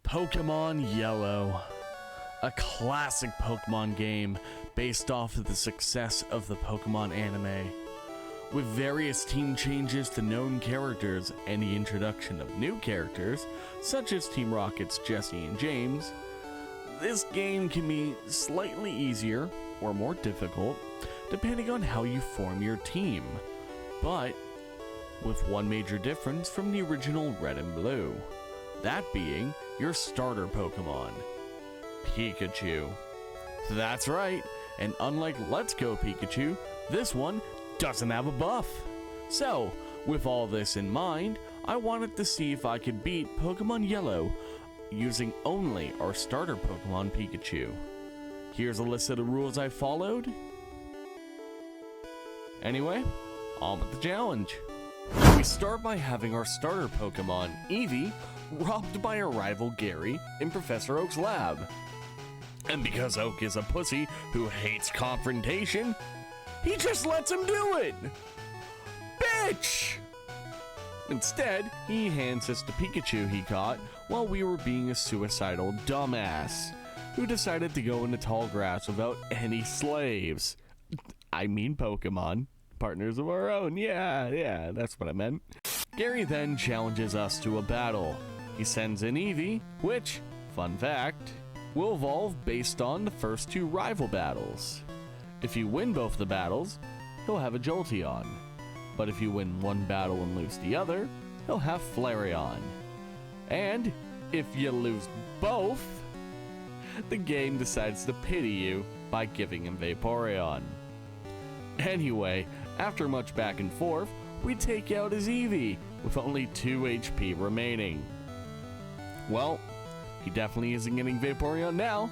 Pokemon Yellow, a classic Pokemon game based off of the success of the Pokemon anime. With various team changes to known characters and the introduction of new characters, such as Team Rocket's Jesse and James, this game can be slightly easier or more difficult depending on how you form your team, but with one major difference from the original Red and Blue, that being your starter Pokemon, Pikachu. That's right, and unlike Let's Go Pikachu, this one doesn't have a buff. So, with all this in mind, I wanted to see if I could beat Pokemon Yellow using only our starter Pokemon Pikachu. Here's a list of the rules I followed. Anyway, on with the challenge. We start by having our starter Pokemon, Eevee, robbed by our rival Gary in Professor Oak's lab. And because Oak is a pussy who hates confrontation, he just lets him do it! Bitch! Instead, he hands us the Pikachu he caught while we were being a suicidal dumbass, who decided to go into tall grass without any slaves. I mean Pokemon. Partners of our own, yeah, that's what I meant. Gary then challenges us to a battle. He sends in Eevee, which, fun fact, will evolve based on the first two rival battles. If you win both the battles, he'll have a Jolteon. But if you win one battle and lose the other, he'll have Flareon. And if you lose both, the game decides to pity you by giving him Vaporeon. Anyway, after much back and forth, we take out his Eevee with only 2 HP remaining. Well, he definitely isn't getting Vaporeon now.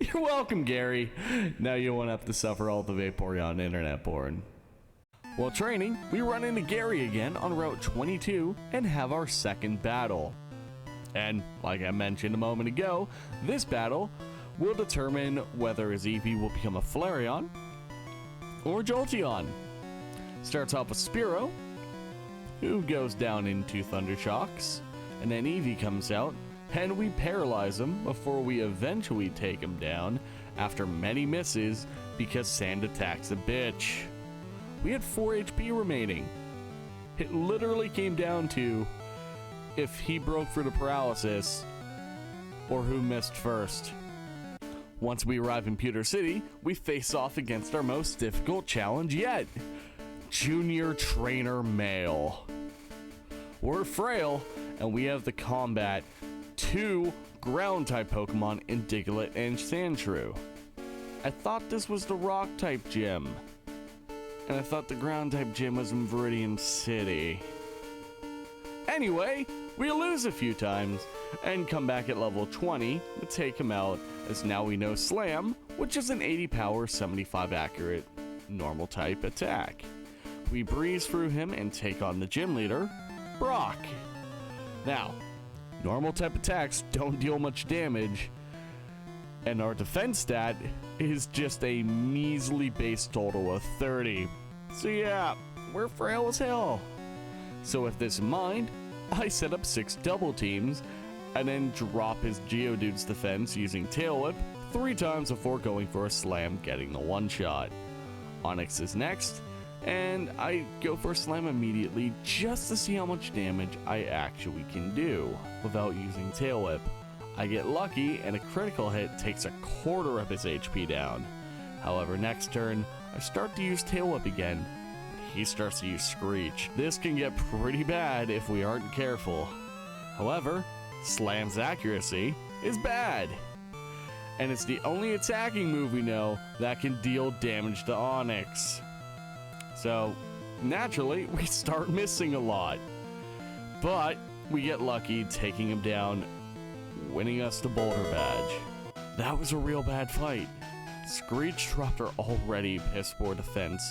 You're welcome, Gary. Now you won't have to suffer all the Vaporeon internet porn. While training, we run into Gary again on Route 22 and have our second battle. And like I mentioned a moment ago, this battle will determine whether his Eevee will become a Flareon or Jolteon. Starts off with Spearow, who goes down into Thundershocks, and then Eevee comes out, and we paralyze him before we eventually take him down after many misses because Sand Attack's a bitch. We had 4 HP remaining. It literally came down to if he broke for the paralysis or who missed first. Once we arrive in Pewter City, we face off against our most difficult challenge yet, Junior Trainer Male. We're frail, and we have to combat 2 ground-type Pokemon in Diglett and Sandshrew. I thought this was the Rock-type gym, and I thought the ground-type gym was in Viridian City. Anyway, we lose a few times, and come back at level 20 to take him out, as now we know Slam, which is an 80 power, 75 accurate, normal type attack. We breeze through him and take on the gym leader, Brock. Now, normal type attacks don't deal much damage, and our defense stat is just a measly base total of 30. So yeah, we're frail as hell. So with this in mind, I set up 6 double teams and then drop his Geodude's defense using Tail Whip 3 times before going for a Slam, getting the one shot. Onix is next, and I go for a Slam immediately just to see how much damage I actually can do without using Tail Whip. I get lucky and a critical hit takes a quarter of his HP down. However, next turn, I start to use Tail Whip again. He starts to use Screech. This can get pretty bad if we aren't careful. However, Slam's accuracy is bad, and it's the only attacking move we know that can deal damage to Onix. So, naturally, we start missing a lot. But we get lucky taking him down, winning us the Boulder Badge. That was a real bad fight. Screech dropped our already piss poor defense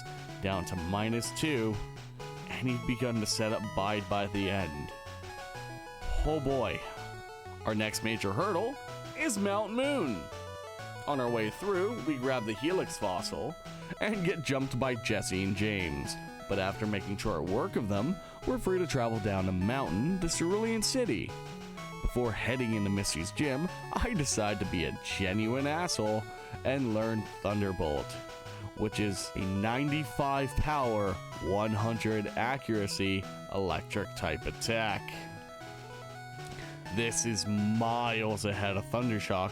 down to -2, and he'd begun to set up Bide by the end. Oh boy. Our next major hurdle is Mount Moon. On our way through, we grab the Helix fossil and get jumped by Jesse and James. But after making short work of them, we're free to travel down a mountain to Cerulean City. before heading into Misty's gym, I decide to be a genuine asshole and learn Thunderbolt, which is a 95 power, 100 accuracy electric type attack. This is miles ahead of Thundershock,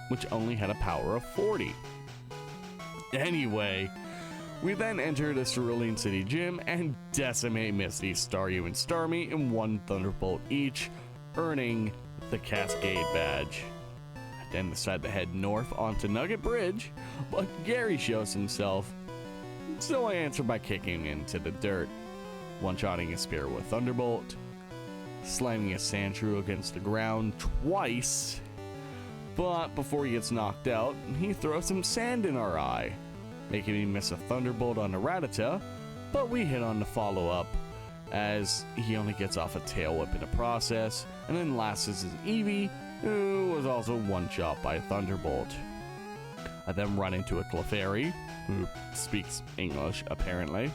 which only had a power of 40. Anyway, we then enter the Cerulean City Gym and decimate Misty, Staryu, and Starmie in one Thunderbolt each, earning the Cascade badge. I then decide to head north onto Nugget Bridge, but Gary shows himself, so I answer by kicking into the dirt, one-shotting his spear with Thunderbolt, slamming a Sandshrew against the ground twice, but before he gets knocked out, he throws some sand in our eye, making me miss a Thunderbolt on the Rattata, but we hit on the follow-up, as he only gets off a Tail Whip in the process, and then last is Eevee, who was also one-shot by a Thunderbolt. I then run into a Clefairy, who speaks English apparently,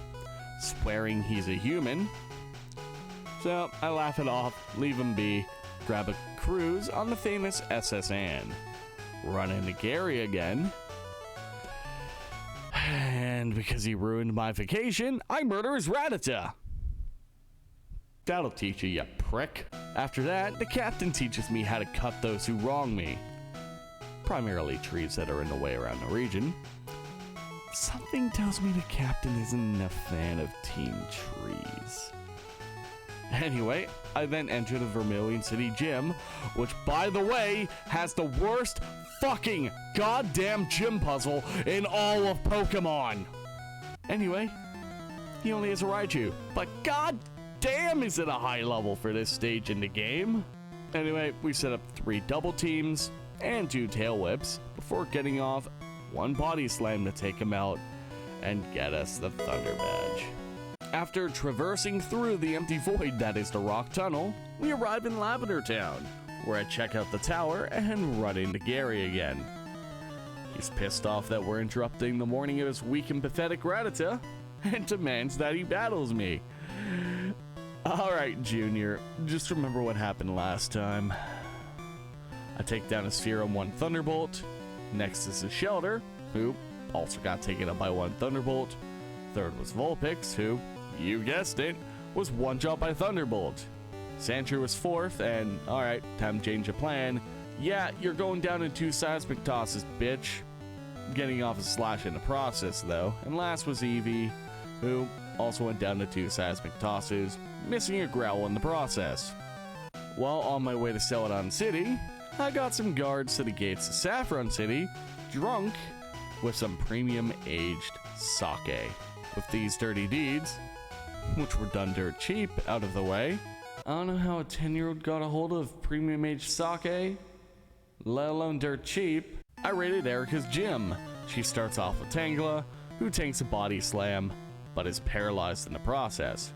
swearing he's a human. So I laugh it off, leave him be, grab a cruise on the famous SS Anne, run into Gary again, and because he ruined my vacation, I murder his Rattata. That'll teach you, you prick. After that, the captain teaches me how to cut those who wrong me. Primarily trees that are in the way around the region. Something tells me the captain isn't a fan of team trees. Anyway, I then enter the Vermilion City Gym, which, by the way, has the worst fucking goddamn gym puzzle in all of Pokemon. Anyway, he only has a Raichu, but god damn is it a high level for this stage in the game. Anyway, we set up 3 double teams and 2 tail whips before getting off 1 body slam to take him out and get us the Thunder Badge. After traversing through the empty void that is the Rock Tunnel, we arrive in Lavender Town, where I check out the tower and run into Gary again. He's pissed off that we're interrupting the morning of his weak and pathetic Rattata, and demands that he battles me. Alright, Junior, just remember what happened last time. I take down a sphere on 1 Thunderbolt. Next is a Shelter, who also got taken up by 1 Thunderbolt. Third was Vulpix, who, you guessed it, was one-shot by Thunderbolt. Sandshrew was 4th, and alright, time to change of plan. Yeah, you're going down in 2 seismic tosses, bitch. Getting off a slash in the process, though. And last was Eevee, who also went down to 2 seismic tosses, missing a growl in the process. While on my way to Celadon City, I got some guards to the gates of Saffron City, drunk, with some premium aged sake. With these dirty deeds, which were done dirt cheap, out of the way, I don't know how a 10-year-old got a hold of premium aged sake, let alone dirt cheap. I raided Erica's gym. She starts off with Tangela, who tanks a body slam, but is paralyzed in the process.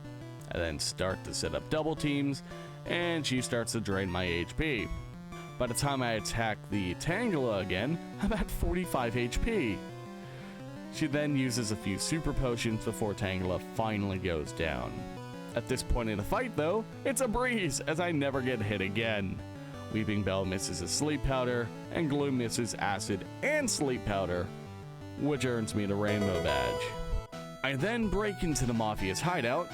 I then start to set up double teams, and she starts to drain my HP. By the time I attack the Tangela again, I'm at 45 HP. She then uses a few super potions before Tangela finally goes down. At this point in the fight though, it's a breeze as I never get hit again. Weeping Bell misses a sleep powder, and Gloom misses acid and sleep powder, which earns me the rainbow badge. I then break into the Mafia's hideout,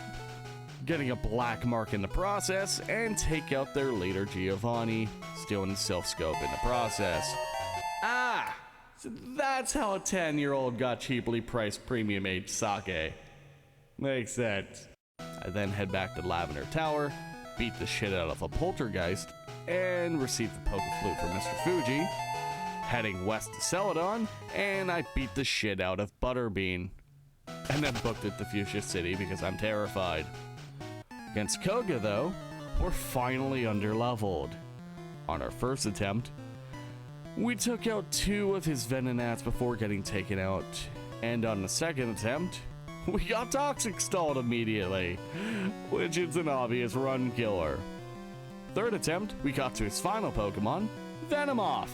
getting a black mark in the process, and take out their leader Giovanni, stealing the self-scope in the process. Ah! So that's how a 10-year-old got cheaply priced premium aged sake. Makes sense. I then head back to Lavender Tower, beat the shit out of a poltergeist, and receive the Poke Flute from Mr. Fuji. Heading west to Celadon, and I beat the shit out of Butterbean. And then booked at the Fuchsia City because I'm terrified. Against Koga though, we're finally underleveled. On our first attempt, we took out 2 of his Venonats before getting taken out, and on the second attempt, we got Toxic stalled immediately, which is an obvious run killer. Third attempt, we got to his final Pokemon, Venomoth,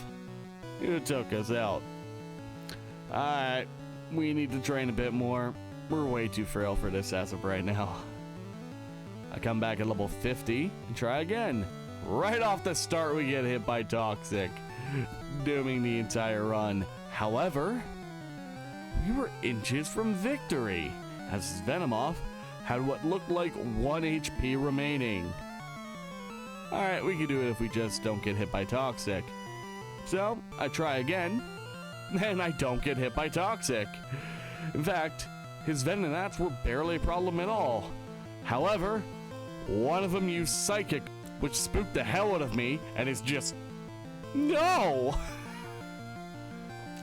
who took us out. Alright, we need to train a bit more. We're way too frail for this as of right now. I come back at level 50 and try again. Right off the start, we get hit by Toxic, dooming the entire run. However, we were inches from victory, as his Venomoth had what looked like 1 HP remaining. Alright, we can do it if we just don't get hit by Toxic. So, I try again, and I don't get hit by Toxic. In fact, his Venonats were barely a problem at all. However, one of them used Psychic, which spooked the hell out of me, and is just... no!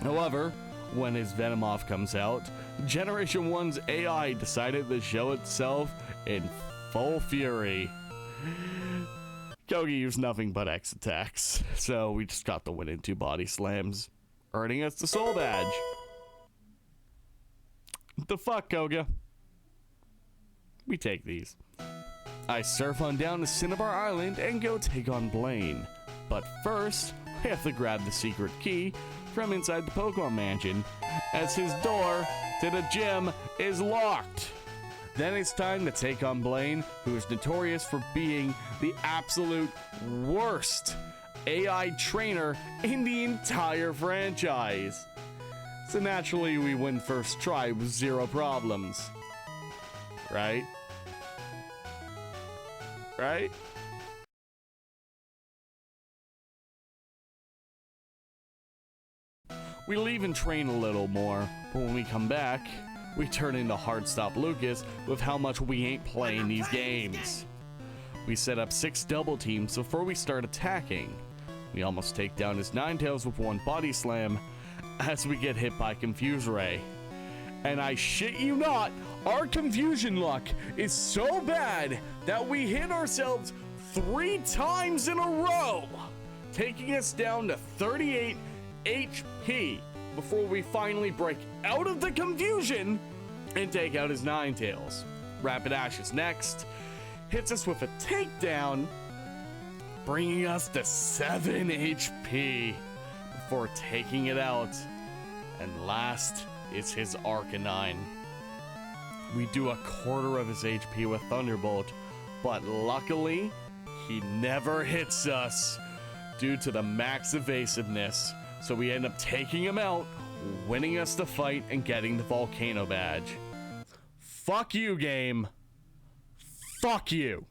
However, when his Venomoth comes out, Generation 1's AI decided to show itself in full fury. Kogi used nothing but X attacks, so we just got the win in 2 body slams, earning us the soul badge. The fuck, Koga? We take these. I surf on down to Cinnabar Island and go take on Blaine. But first, I have to grab the secret key from inside the Pokemon Mansion, as his door to the gym is locked. Then it's time to take on Blaine, who is notorious for being the absolute worst AI trainer in the entire franchise. So naturally, we win first try with 0 problems. Right? Right? We leave and train a little more, but when we come back, we turn into Hardstop Lucas with how much we ain't playing these games. We set up 6 double teams before we start attacking. We almost take down his Ninetales with 1 body slam as we get hit by Confuse Ray. And I shit you not, our confusion luck is so bad that we hit ourselves 3 times in a row, taking us down to 38 HP before we finally break out of the confusion and take out his Ninetales. Rapidash is next, hits us with a takedown, bringing us to 7 HP before taking it out. And last is his Arcanine. We do a quarter of his HP with Thunderbolt, but luckily, he never hits us due to the max evasiveness. So we end up taking him out, winning us the fight, and getting the Volcano badge. Fuck you, game. Fuck you.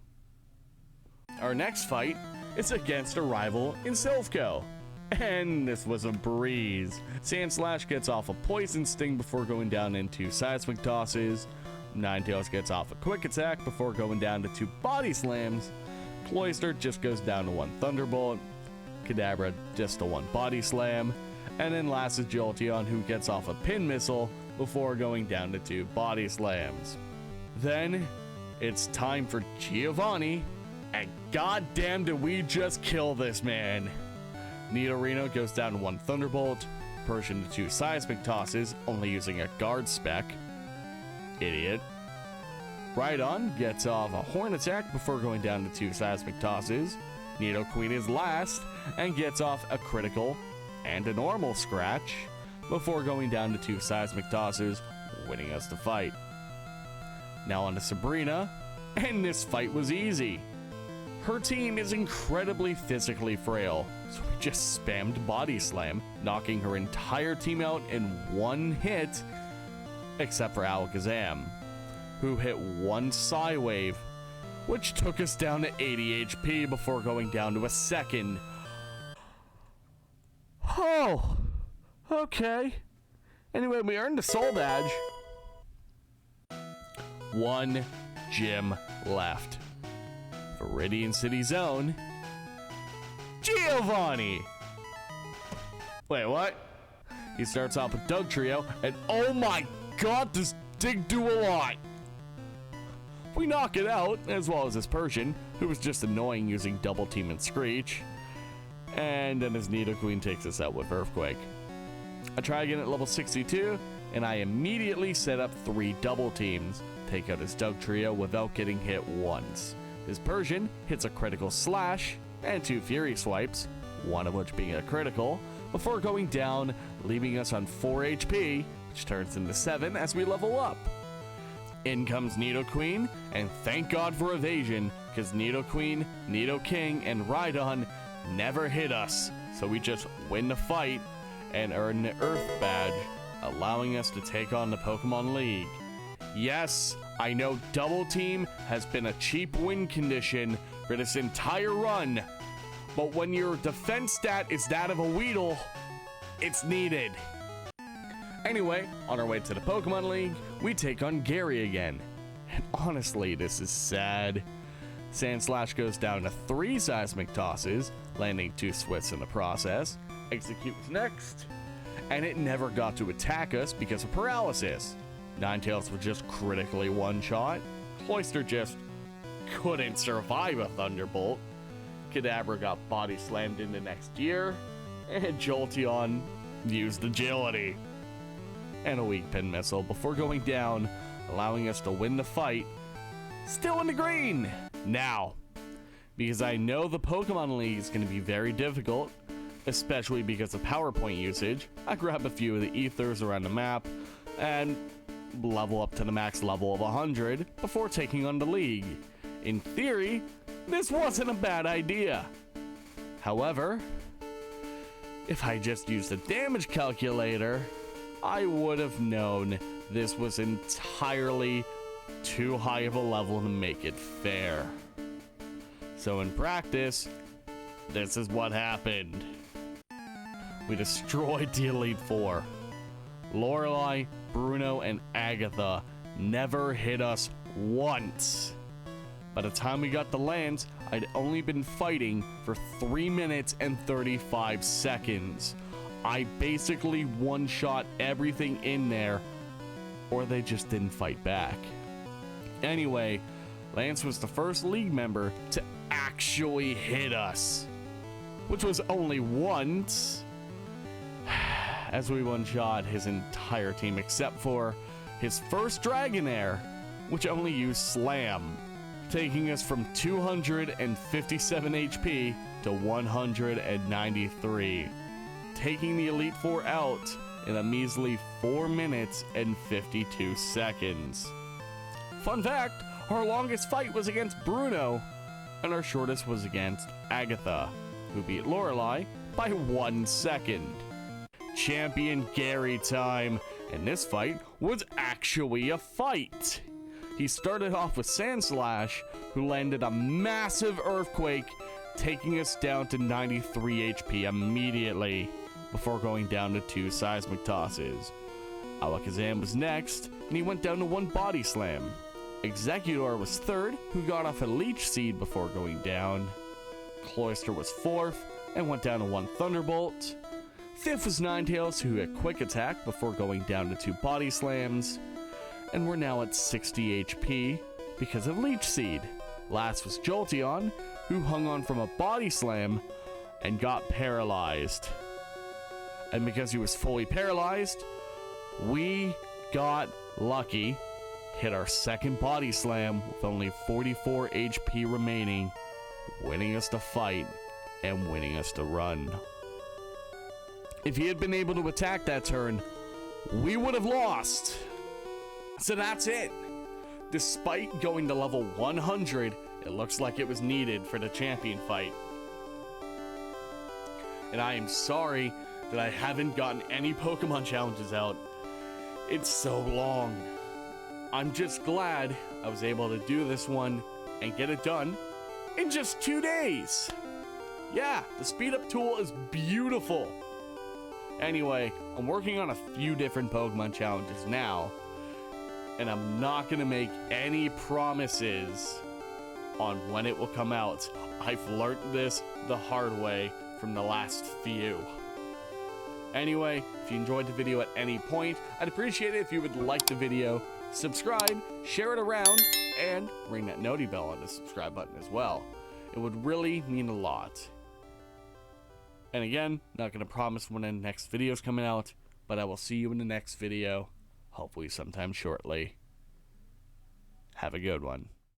Our next fight is against a rival in Silphco. And this was a breeze. Sandslash gets off a Poison Sting before going down into Seismic Tosses. Ninetales gets off a Quick Attack before going down to 2 Body Slams. Cloyster just goes down to 1 Thunderbolt. Kadabra just a 1 Body Slam. And then last is Jolteon, who gets off a Pin Missile before going down to 2 Body Slams. Then it's time for Giovanni, and goddamn did we just kill this man. Nidorino goes down to 1 Thunderbolt, Persian to 2 Seismic Tosses, only using a Guard Spec. Idiot. Rhydon gets off a Horn Attack before going down to 2 Seismic Tosses. Nidoqueen is last and gets off a critical and a normal scratch before going down to 2 Seismic Tosses, winning us the fight. Now on to Sabrina, and this fight was easy. Her team is incredibly physically frail, so we just spammed Body Slam, knocking her entire team out in 1 hit, except for Alakazam, who hit 1 Psy Wave, which took us down to 80 HP before going down to a second. Oh, okay. Anyway, we earned a Soul Badge. 1 gym left. Viridian City Zone. Giovanni! Wait, what? He starts off with Dugtrio, and oh my god, does Dig do a lot! We knock it out, as well as his Persian, who was just annoying using Double Team and Screech. And then his Nidoqueen takes us out with Earthquake. I try again at level 62, and I immediately set up 3 double teams, take out his Dugtrio without getting hit once. His Persian hits a critical slash and 2 Fury Swipes, one of which being a critical, before going down, leaving us on 4 HP, which turns into 7 as we level up. In comes Nidoqueen, and thank God for evasion, because Nidoqueen, Nidoking, and Rhydon never hit us, so we just win the fight and earn the Earth badge, allowing us to take on the Pokemon League. Yes, I know Double Team has been a cheap win condition for this entire run, but when your defense stat is that of a Weedle, it's needed. Anyway, on our way to the Pokemon League, we take on Gary again. And honestly, this is sad. Sandslash goes down to 3 Seismic Tosses, landing 2 Swifts in the process. Execute's next, and it never got to attack us because of paralysis. Ninetales was just critically one-shot. Cloyster just couldn't survive a Thunderbolt. Kadabra got body slammed in the next year, and Jolteon used agility and a weak pin missile before going down, allowing us to win the fight. Still in the green! Now, because I know the Pokemon League is going to be very difficult, especially because of PowerPoint usage, I grab a few of the ethers around the map and level up to the max level of 100 before taking on the league. In theory, this wasn't a bad idea. However, if I just used a damage calculator, I would have known this was entirely too high of a level to make it fair. So in practice, this is what happened. We destroyed the Elite Four. Lorelei, Bruno, and Agatha never hit us once. By the time we got the lands, I'd only been fighting for 3 minutes and 35 seconds. I basically one-shot everything in there, or they just didn't fight back. Anyway, Lance was the first league member to actually hit us, which was only once, as we one-shot his entire team except for his first Dragonair, which only used Slam, taking us from 257 HP to 193, taking the Elite Four out in a measly 4 minutes and 52 seconds. Fun fact, our longest fight was against Bruno, and our shortest was against Agatha, who beat Lorelei by 1 second. Champion Gary time, and this fight was actually a fight. He started off with Sandslash, who landed a massive Earthquake, taking us down to 93 HP immediately, before going down to 2 Seismic Tosses. Alakazam was next, and he went down to 1 Body Slam. Executor was third, who got off a Leech Seed before going down. Cloyster was fourth, and went down to 1 Thunderbolt. Fifth was Ninetales, who had Quick Attack before going down to 2 Body Slams. And we're now at 60 HP because of Leech Seed. Last was Jolteon, who hung on from a Body Slam and got paralyzed. And because he was fully paralyzed, we got lucky, hit our second Body Slam with only 44 HP remaining, winning us the fight and winning us the run. If he had been able to attack that turn, we would have lost. So that's it. Despite going to level 100, it looks like it was needed for the champion fight. And I am sorry that I haven't gotten any Pokemon challenges out. It's so long. I'm just glad I was able to do this one and get it done in just 2 days. Yeah, the speed up tool is beautiful. Anyway, I'm working on a few different Pokemon challenges now, and I'm not going to make any promises on when it will come out. I've learned this the hard way from the last few. Anyway, if you enjoyed the video at any point, I'd appreciate it if you would like the video, subscribe, share it around, and ring that noti bell on the subscribe button as well. It would really mean a lot. And again, not going to promise when the next video is coming out, but I will see you in the next video, hopefully sometime shortly. Have a good one.